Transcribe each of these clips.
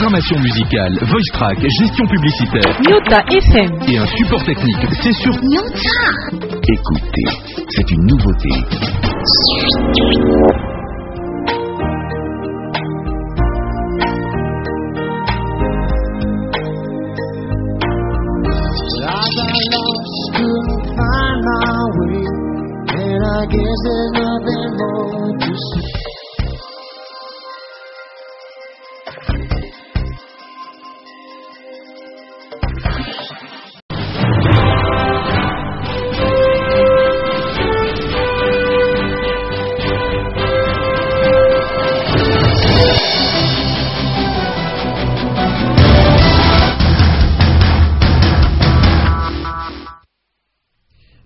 programmation musicale, voice track, gestion publicitaire. Nyota FM. Et un support technique, c'est sur Nyota. Écoutez, c'est une nouveauté. I guess there's nothing more to say.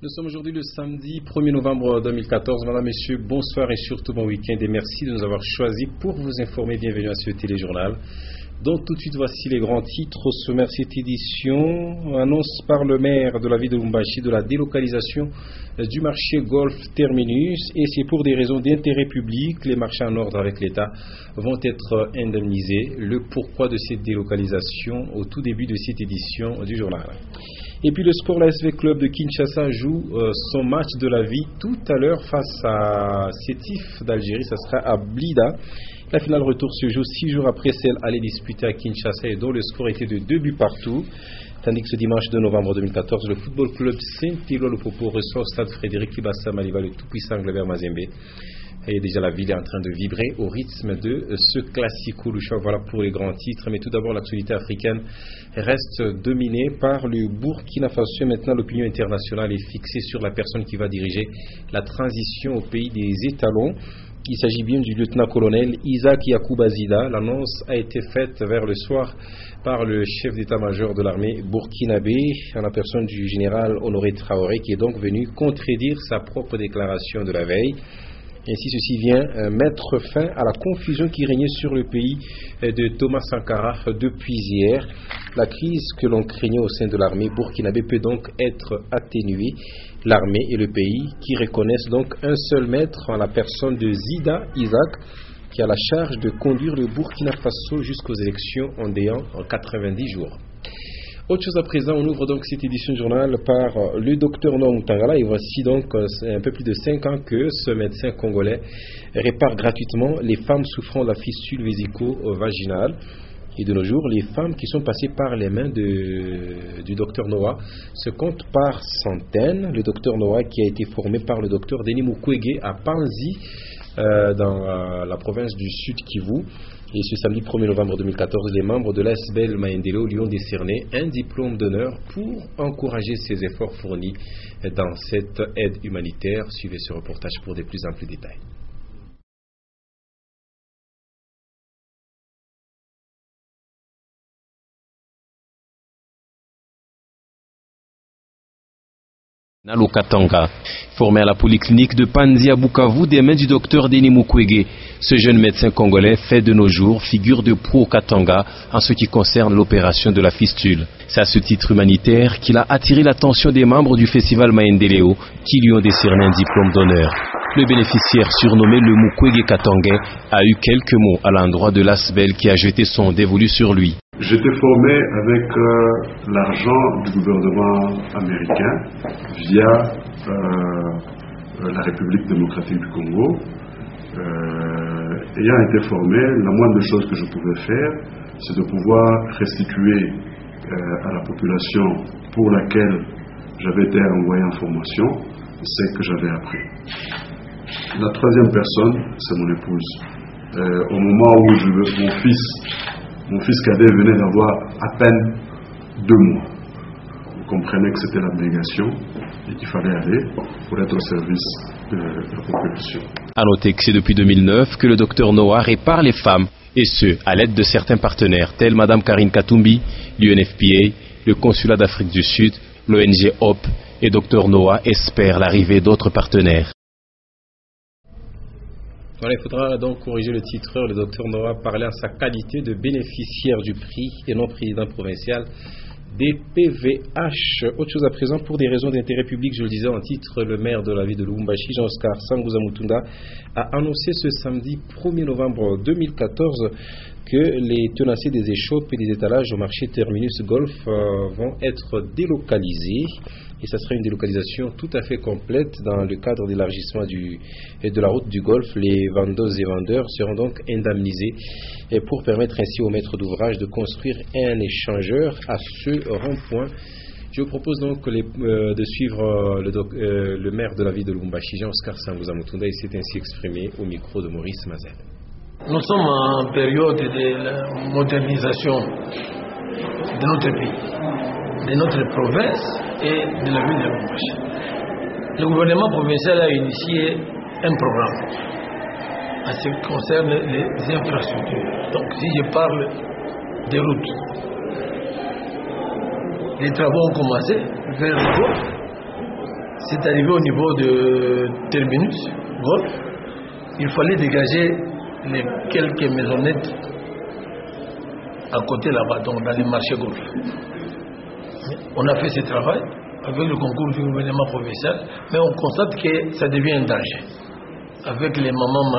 Nous sommes aujourd'hui le samedi 1er novembre 2014. Madame, Messieurs, bonsoir et surtout bon week-end et merci de nous avoir choisis pour vous informer. Bienvenue à ce téléjournal. Donc tout de suite, voici les grands titres au sommaire de cette édition. Annonce par le maire de la ville de Lubumbashi de la délocalisation du marché Golf Terminus, et c'est pour des raisons d'intérêt public. Les marchés en ordre avec l'État vont être indemnisés. Le pourquoi de cette délocalisation au tout début de cette édition du journal. Et puis le sport, la SV Club de Kinshasa joue son match de la vie tout à l'heure face à Sétif d'Algérie. Ça sera à Blida. La finale retour se joue 6 jours après celle allée disputée à Kinshasa et dont le score était de 2 buts partout. Tandis que ce dimanche 2 novembre 2014, le football club Saint-Éloi-le-Popo reçoit au stade Frédéric Kibassa Maliva le tout-puissant Anglebert Mazembe. Et déjà la ville est en train de vibrer au rythme de ce classico. Le choix, voilà pour les grands titres. Mais tout d'abord, l'actualité africaine reste dominée par le Burkina Faso. Maintenant, l'opinion internationale est fixée sur la personne qui va diriger la transition au pays des étalons. Il s'agit bien du lieutenant-colonel Isaac Yacouba Zida. L'annonce a été faite vers le soir par le chef d'état-major de l'armée burkinabé, en la personne du général Honoré Traoré, qui est donc venu contredire sa propre déclaration de la veille. Ainsi, ceci vient mettre fin à la confusion qui régnait sur le pays de Thomas Sankara depuis hier. La crise que l'on craignait au sein de l'armée burkinabé peut donc être atténuée. L'armée et le pays qui reconnaissent donc un seul maître en la personne de Zida Isaac, qui a la charge de conduire le Burkina Faso jusqu'aux élections en 90 jours. Autre chose à présent, on ouvre donc cette édition du journal par le docteur Noah Mutangala. Et voici donc un peu plus de 5 ans que ce médecin congolais répare gratuitement les femmes souffrant de la fistule vésico-vaginale. Et de nos jours, les femmes qui sont passées par les mains du docteur Noah se comptent par centaines. Le docteur Noah qui a été formé par le docteur Denis Mukwege à Panzi, dans la province du Sud Kivu. Et ce samedi 1er novembre 2014, les membres de l'ASBEL Maendeleo lui ont décerné un diplôme d'honneur pour encourager ses efforts fournis dans cette aide humanitaire. Suivez ce reportage pour des plus amples détails. Nalo Katanga, formé à la polyclinique de Panzi à Bukavu des mains du docteur Denis Mukwege. Ce jeune médecin congolais fait de nos jours figure de proue au Katanga en ce qui concerne l'opération de la fistule. C'est à ce titre humanitaire qu'il a attiré l'attention des membres du festival Maendeleo qui lui ont décerné un diplôme d'honneur. Le bénéficiaire surnommé le Mukwege Katangais a eu quelques mots à l'endroit de l'ASBEL qui a jeté son dévolu sur lui. J'étais formé avec l'argent du gouvernement américain via la République démocratique du Congo. Ayant été formé, la moindre chose que je pouvais faire, c'est de pouvoir restituer à la population pour laquelle j'avais été envoyé en formation ce que j'avais appris. La troisième personne, c'est mon épouse. Au moment où mon fils cadet venait d'avoir à peine 2 mois. Vous comprenez que c'était l'abnégation et qu'il fallait aller pour être au service de la population. À noter que c'est depuis 2009 que le docteur Noah répare les femmes, et ce, à l'aide de certains partenaires tels Mme Karine Katumbi, l'UNFPA, le Consulat d'Afrique du Sud, l'ONG HOPE, et Dr Noah espère l'arrivée d'autres partenaires. Voilà, il faudra donc corriger le titreur. Le docteur Noah parlait en sa qualité de bénéficiaire du prix et non président provincial des PVH. Autre chose à présent, pour des raisons d'intérêt public, je le disais en titre, le maire de la ville de Lubumbashi, Jean-Oscar Sanguza Mutunda, a annoncé ce samedi 1er novembre 2014 que les tenanciers des échoppes et des étalages au marché Terminus Golf vont être délocalisés. Et ça sera une délocalisation tout à fait complète dans le cadre d'élargissement de la route du Golfe. Les vendeuses et vendeurs seront donc indemnisés et pour permettre ainsi aux maîtres d'ouvrage de construire un échangeur à ce rond-point. Je vous propose donc de suivre le maire de la ville de Lubumbashi, Jean-Oscar Sanguza Mutunda. Il s'est ainsi exprimé au micro de Maurice Mazel. Nous sommes en période de modernisation de notre pays, de notre province et de la ville de Lubumbashi. Le gouvernement provincial a initié un programme en ce qui concerne les infrastructures. Donc si je parle des routes, les travaux ont commencé vers le Golfe. C'est arrivé au niveau de Terminus Golfe. Il fallait dégager les quelques maisonnettes à côté là-bas, donc dans les marchés Golfe. On a fait ce travail avec le concours du gouvernement provincial, mais on constate que ça devient un danger. Avec les mamans,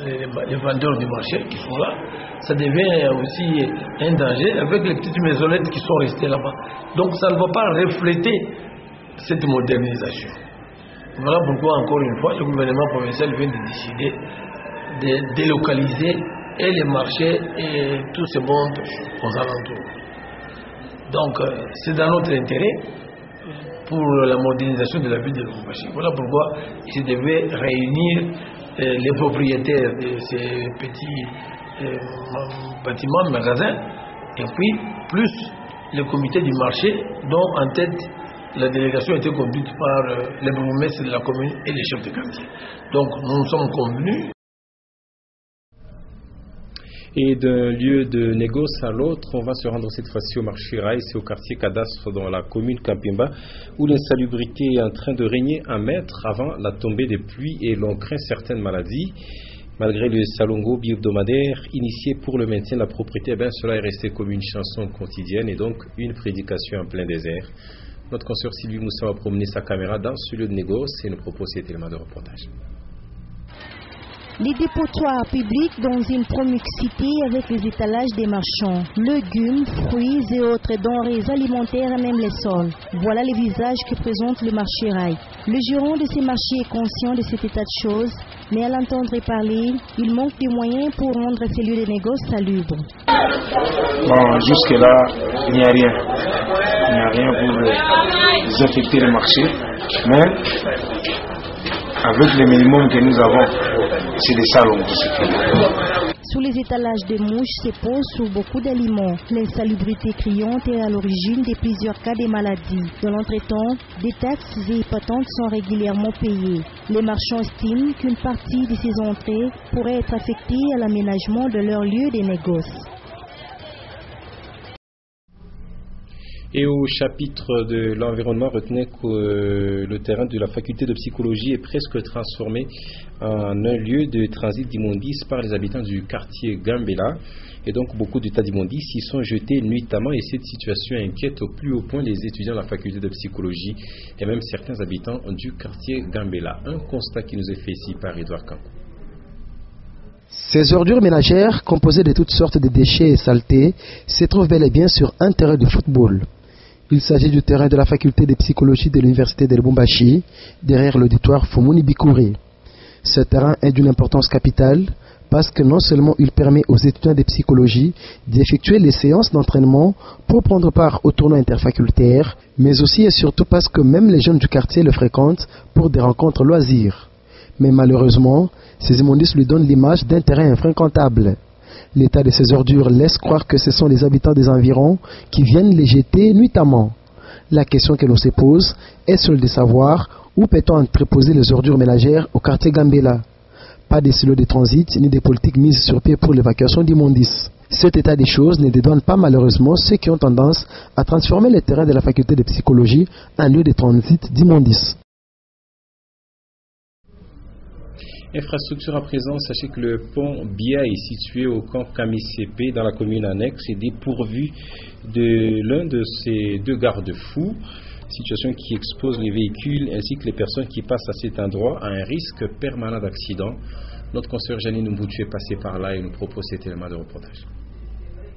les vendeurs du marché qui sont là, ça devient aussi un danger avec les petites maisonnettes qui sont restées là-bas. Donc ça ne va pas refléter cette modernisation. Voilà pourquoi, encore une fois, le gouvernement provincial vient de décider de délocaliser et les marchés et tout ce monde aux alentours. Donc c'est dans notre intérêt pour la modernisation de la ville de Lubumbashi. Voilà pourquoi je devais réunir les propriétaires de ces petits bâtiments, magasins, et puis plus le comité du marché dont en tête la délégation était conduite par les bourgmestres de la commune et les chefs de quartier. Donc nous nous sommes convenus. Et d'un lieu de négoce à l'autre, on va se rendre cette fois-ci au marché Rail, c'est au quartier Cadastre dans la commune Campimba, où l'insalubrité est en train de régner un mètre avant la tombée des pluies et l'on craint certaines maladies. Malgré le salongo bi-hebdomadaire initié pour le maintien de la propriété, cela est resté comme une chanson quotidienne et donc une prédication en plein désert. Notre consoeur Sylvie Moussa a promené sa caméra dans ce lieu de négoce et nous propose cet élément de reportage. Les dépotoirs publics dans une promiscuité avec les étalages des marchands, légumes, fruits et autres denrées alimentaires et même les sols. Voilà les visages que présente le marché Rail. Le gérant de ces marchés est conscient de cet état de choses, mais à l'entendre parler, il manque de moyens pour rendre ces lieux de négoce salubres. Bon, jusque-là, il n'y a rien. Il n'y a rien pour désinfecter le marché, mais avec le minimum que nous avons, c'est des salons. Sous les étalages de mouches se posent sur beaucoup d'aliments. L'insalubrité criante est à l'origine de plusieurs cas de maladies. Dans l'entretemps, des taxes et patentes sont régulièrement payées. Les marchands estiment qu'une partie de ces entrées pourrait être affectée à l'aménagement de leur lieu de négoce. Et au chapitre de l'environnement, retenez que le terrain de la faculté de psychologie est presque transformé en un lieu de transit d'immondices par les habitants du quartier Gambela. Et donc beaucoup de tas d'immondices y sont jetés nuitamment et cette situation inquiète au plus haut point les étudiants de la faculté de psychologie et même certains habitants du quartier Gambela. Un constat qui nous est fait ici par Edouard Campo. Ces ordures ménagères, composées de toutes sortes de déchets et saletés, se trouvent bel et bien sur un terrain de football. Il s'agit du terrain de la faculté de psychologie de l'université de Lubumbashi, derrière l'auditoire Fumuni Bikuri. Ce terrain est d'une importance capitale parce que non seulement il permet aux étudiants de psychologie d'effectuer les séances d'entraînement pour prendre part au tournoi interfacultaire, mais aussi et surtout parce que même les jeunes du quartier le fréquentent pour des rencontres loisirs. Mais malheureusement, ces immondices lui donnent l'image d'un terrain infréquentable. L'état de ces ordures laisse croire que ce sont les habitants des environs qui viennent les jeter nuitamment. La question que l'on se pose est celle de savoir où peut-on entreposer les ordures ménagères au quartier Gambela. Pas de silos de transit ni de politiques mises sur pied pour l'évacuation d'immondices. Cet état des choses ne dédouane pas malheureusement ceux qui ont tendance à transformer les terrains de la faculté de psychologie en lieu de transit d'immondices. Infrastructure à présent, sachez que le pont Bia est situé au camp Kamisepe dans la commune annexe et dépourvu de l'un de ces deux garde-fous, situation qui expose les véhicules ainsi que les personnes qui passent à cet endroit à un risque permanent d'accident. Notre consoeur Janine Mboutu est passée par là et nous propose cet élément de reportage.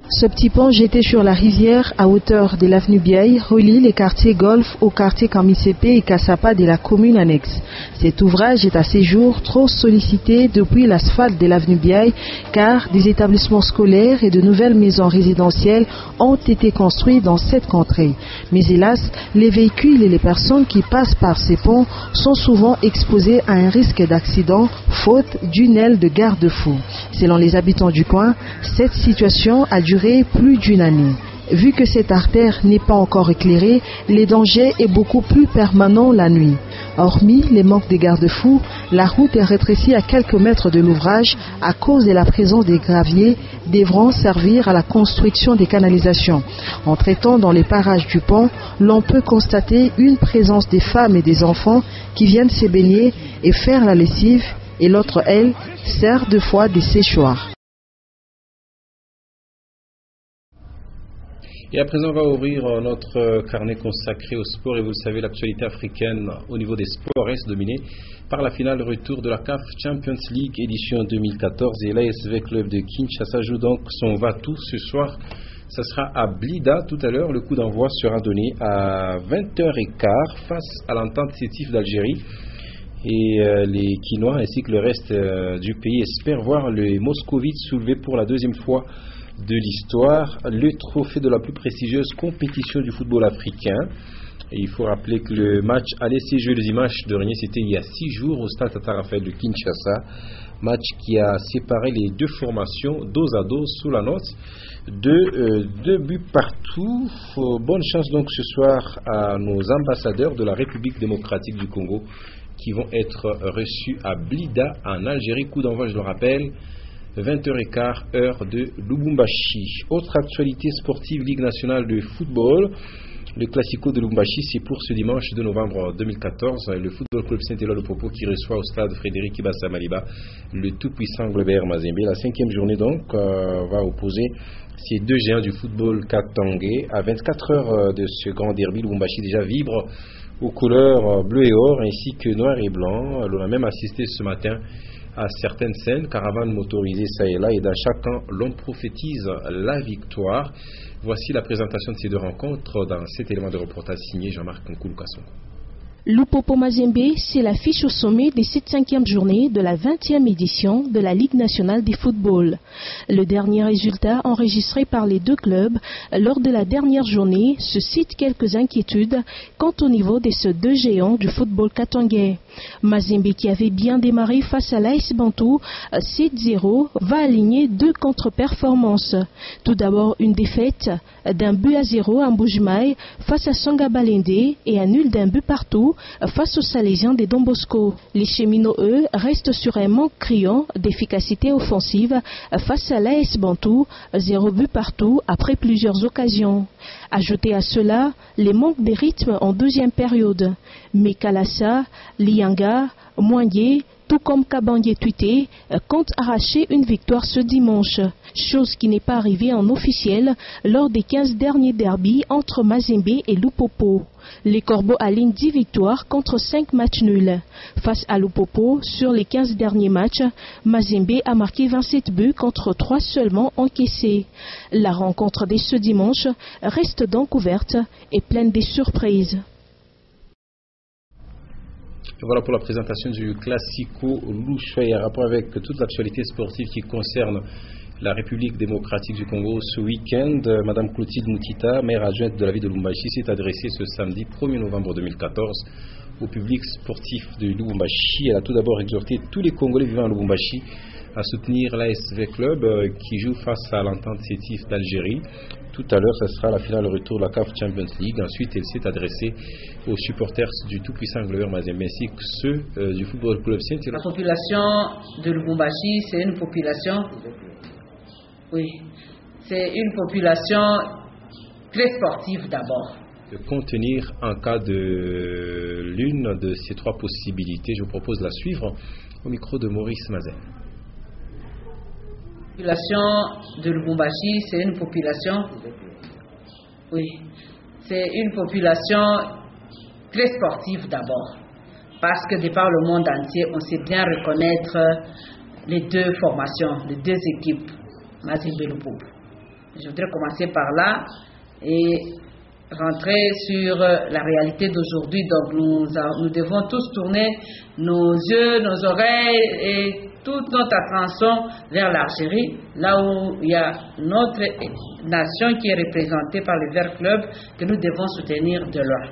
Ce petit pont jeté sur la rivière à hauteur de l'avenue Biaï relie les quartiers Golf au quartier Kamisepe et Kassapa de la commune annexe. Cet ouvrage est à ces jours trop sollicité depuis l'asphalte de l'avenue Biaï car des établissements scolaires et de nouvelles maisons résidentielles ont été construits dans cette contrée. Mais hélas, les véhicules et les personnes qui passent par ces ponts sont souvent exposés à un risque d'accident faute d'une aile de garde-fou. Selon les habitants du coin, cette situation a duré plus d'une année. Vu que cette artère n'est pas encore éclairée, les dangers est beaucoup plus permanent la nuit. Hormis les manques de garde-fous, la route est rétrécie à quelques mètres de l'ouvrage à cause de la présence des graviers devront servir à la construction des canalisations. En traitant dans les parages du pont, l'on peut constater une présence des femmes et des enfants qui viennent se baigner et faire la lessive et l'autre aile sert deux fois des séchoirs. Et à présent, on va ouvrir notre carnet consacré au sport. Et vous le savez, l'actualité africaine au niveau des sports reste dominée par la finale retour de la CAF Champions League édition 2014. Et l'ASV Club de Kinshasa joue donc son va-tout ce soir. Ça sera à Blida tout à l'heure. Le coup d'envoi sera donné à 20h15 face à l'entente sétif d'Algérie. Et les Quinois ainsi que le reste du pays espèrent voir le Moscovite soulever pour la deuxième fois de l'histoire le trophée de la plus prestigieuse compétition du football africain. Et il faut rappeler que le match allait se jouer les images de Régnier, c'était il y a 6 jours au stade Tata Raphaël de Kinshasa, match qui a séparé les deux formations dos à dos sous la note de 2 buts partout. Bonne chance donc ce soir à nos ambassadeurs de la République démocratique du Congo qui vont être reçus à Blida en Algérie. Coup d'envoi, je le rappelle, 20h15 heure de Lubumbashi. Autre actualité sportive, Ligue nationale de football. Le Classico de Lubumbashi, c'est pour ce dimanche de novembre 2014. Le Football Club Saint-Éloi de Popo qui reçoit au stade Frédéric Ibassa Maliba le tout-puissant Globert Mazembe. La 5e journée donc va opposer ces deux géants du football katangais. À 24 heures de ce grand derby, Lubumbashi déjà vibre aux couleurs bleu et or ainsi que noir et blanc. On a même assisté ce matin à certaines scènes, caravanes motorisées ça et là, et dans chaque camp, l'on prophétise la victoire. Voici la présentation de ces deux rencontres dans cet élément de reportage signé Jean-Marc Nkoulou-Kasson. Lupopo Mazembe, c'est l'affiche au sommet de cette 5e journée de la 20e édition de la Ligue nationale de football. Le dernier résultat enregistré par les deux clubs lors de la dernière journée suscite quelques inquiétudes quant au niveau de ces deux géants du football katangais. Mazembe, qui avait bien démarré face à l'AS Bantou 7-0, va aligner 2 contre-performances. Tout d'abord une défaite d'un but à 0 à Mbujimaï face à Songa Balende et un nul d'un but partout face aux Salésiens de Don Bosco. Les cheminots, eux, restent sur un manque criant d'efficacité offensive face à l'AS Bantou, 0 but partout après plusieurs occasions. Ajoutez à cela les manques de rythme en deuxième période. Mekalassa, Lianga, Moigné, tout comme Kabangué Tuité, comptent arracher une victoire ce dimanche, chose qui n'est pas arrivée en officiel lors des 15 derniers derbys entre Mazembe et Lupopo. Les Corbeaux alignent 10 victoires contre 5 matchs nuls. Face à Lupopo, sur les 15 derniers matchs, Mazembe a marqué 27 buts contre 3 seulement encaissés. La rencontre de ce dimanche reste donc ouverte et pleine de surprises. Voilà pour la présentation du Classico Louchoua, en rapport avec toute l'actualité sportive qui concerne la République démocratique du Congo. Ce week-end, Madame Clotilde Moutita, maire adjointe de la ville de Lubumbashi, s'est adressée ce samedi 1er novembre 2014 au public sportif de Lubumbashi. Elle a tout d'abord exhorté tous les Congolais vivant à Lubumbashi à soutenir l'ASV Club qui joue face à l'entente sétif d'Algérie. Tout à l'heure, ce sera la finale retour de la CAF Champions League. Ensuite, elle s'est adressée aux supporters du tout-puissant Glover Mazembe ainsi que ceux du Football Club Saint-Éloi. La population de Lubumbashi, c'est une population... Oui, c'est une population très sportive d'abord. De contenir en cas de l'une de ces 3 possibilités, je vous propose de la suivre Au micro de Maurice Mazen. La population de Lubumbashi, c'est une population, c'est une population très sportive d'abord, parce que de par le monde entier, on sait bien reconnaître les deux formations, les deux équipes, Mazembe et Lupopo. Je voudrais commencer par là et rentrer sur la réalité d'aujourd'hui. Donc nous devons tous tourner nos yeux, nos oreilles et toute notre attention vers l'Algérie, là où il y a notre nation qui est représentée par le Vert Club, que nous devons soutenir de loin.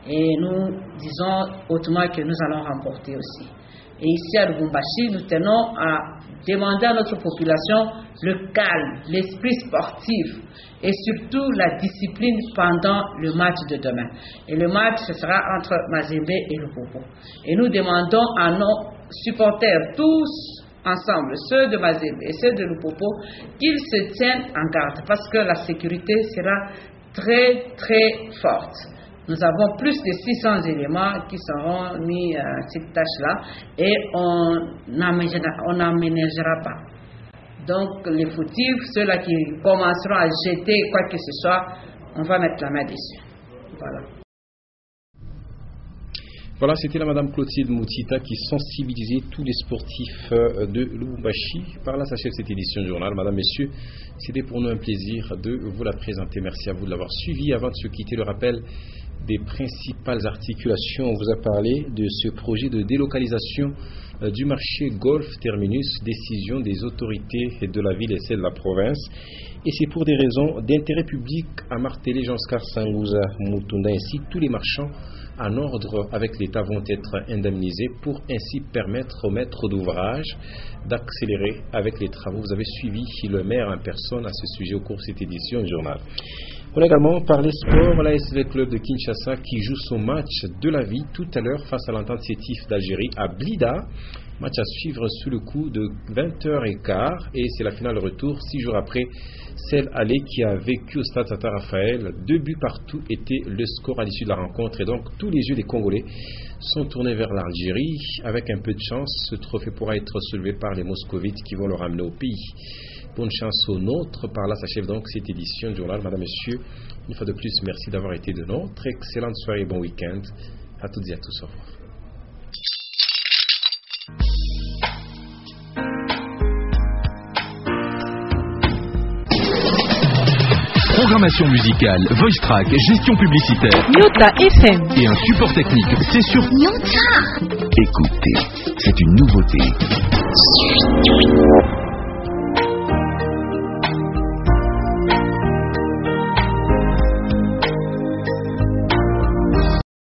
Et nous disons hautement que nous allons remporter aussi. Et ici à Lubumbashi, nous tenons à demander à notre population le calme, l'esprit sportif et surtout la discipline pendant le match de demain. Et le match, ce sera entre Mazembe et Lupopo. Et nous demandons à nos supporters, tous ensemble, ceux de Mazembe et ceux de Lupopo, qu'ils se tiennent en garde parce que la sécurité sera très très forte. Nous avons plus de 600 éléments qui seront mis à cette tâche-là et on n'aménagera pas. Donc les fautifs, ceux-là qui commenceront à jeter quoi que ce soit, on va mettre la main dessus. Voilà. Voilà, c'était la Madame Clotilde Moutita qui sensibilisait tous les sportifs de Lubumbashi. Par là s'achève cette édition du journal. Madame, Messieurs, c'était pour nous un plaisir de vous la présenter. Merci à vous de l'avoir suivi. Avant de se quitter, le rappel des principales articulations. On vous a parlé de ce projet de délocalisation du marché Golf Terminus, décision des autorités de la ville et celle de la province. Et c'est pour des raisons d'intérêt public, a martelé Jean-Scar Sangouza Mutunda. Ainsi, tous les marchands en ordre avec l'État vont être indemnisés pour ainsi permettre aux maîtres d'ouvrage d'accélérer avec les travaux. Vous avez suivi le maire en personne à ce sujet au cours de cette édition du journal. On a également parlé sport, la SV Club de Kinshasa qui joue son match de la vie tout à l'heure face à l'Entente Sétif d'Algérie à Blida. Match à suivre sous le coup de 20h15 et c'est la finale retour 6 jours après celle aller qui a vécu au stade Tata Raphaël. 2 buts partout était le score à l'issue de la rencontre et donc tous les yeux des Congolais sont tournés vers l'Algérie. Avec un peu de chance, ce trophée pourra être soulevé par les Moscovites qui vont le ramener au pays. Bonne chance aux nôtres. Par là s'achève donc cette édition du journal. Madame, Messieurs, une fois de plus, merci d'avoir été de nôtres. Excellente soirée et bon week-end. À toutes et à tous. Au revoir. Programmation musicale, voice track, gestion publicitaire. Nyota FM. Et un support technique, c'est sur Nyota. Écoutez, c'est une nouveauté.